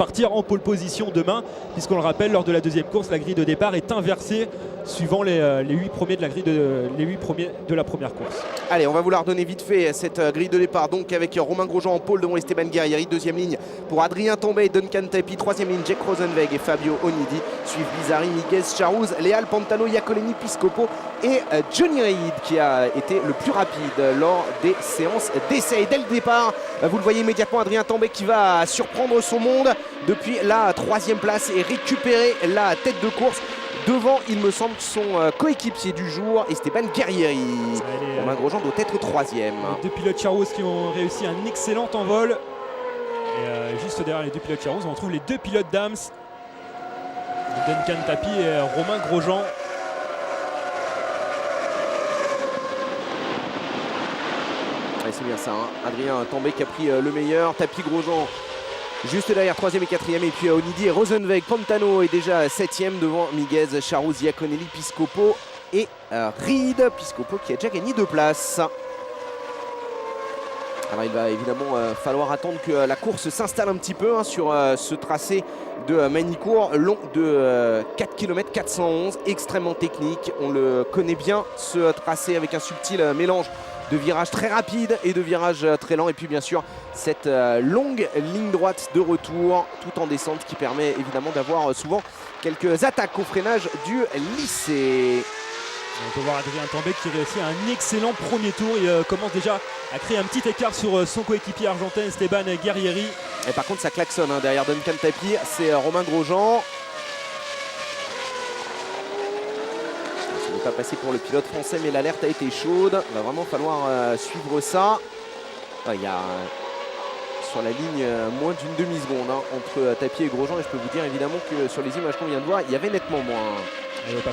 partir en pole position demain, puisqu'on le rappelle, lors de la deuxième course, la grille de départ est inversée suivant les 8 premiers de la grille de la première course. Allez, on va vous la redonner vite fait, cette grille de départ, donc avec Romain Grosjean en pole devant Esteban Guerrieri, deuxième ligne pour Adrien Tambay et Duncan Tapie, troisième ligne Jack Rosenweg et Fabio Onidi, suivent Bizarri, Miguel Charrouz, Leal Pantano, Iacolini, Piscopo et Johnny Reid qui a été le plus rapide lors des séances d'essai. Dès le départ, vous le voyez immédiatement, Adrien Tambay qui va surprendre son monde depuis la troisième place et récupérer la tête de course devant, il me semble, son coéquipier du jour, Esteban Guerrieri. Romain Grosjean doit être troisième. Les deux pilotes Charrouz qui ont réussi un excellent envol. Et juste derrière les deux pilotes Charrouz, on retrouve les deux pilotes Dams, Duncan Tapie et Romain Grosjean. Ouais, c'est bien ça, hein. Adrien Tambay qui a pris le meilleur, Tapie, Grosjean juste derrière, troisième et quatrième, et puis Onidi et Rosenweg. Pantano est déjà septième devant Miguez, Charrouz, Iaconelli, Piscopo et Reid. Piscopo qui a déjà gagné 2 places. Alors il va évidemment falloir attendre que la course s'installe un petit peu, hein, sur ce tracé de Magny-Cours, long de 4 km 411, extrêmement technique. On le connaît bien, ce tracé, avec un subtil mélange de virages très rapides et de virages très lents. Et puis bien sûr cette longue ligne droite de retour tout en descente qui permet évidemment d'avoir souvent quelques attaques au freinage du lycée. On peut voir Adrien Tambay qui réussit un excellent premier tour. Il commence déjà à créer un petit écart sur son coéquipier argentin Esteban Guerrieri. Et par contre ça klaxonne, hein, derrière Duncan Tapie, c'est Romain Grosjean. Ça n'est pas passé pour le pilote français, mais l'alerte a été chaude. Il va vraiment falloir suivre ça. Il y a sur la ligne moins d'une demi-seconde, hein, entre Tapie et Grosjean, et je peux vous dire évidemment que sur les images qu'on vient de voir, il y avait nettement moins.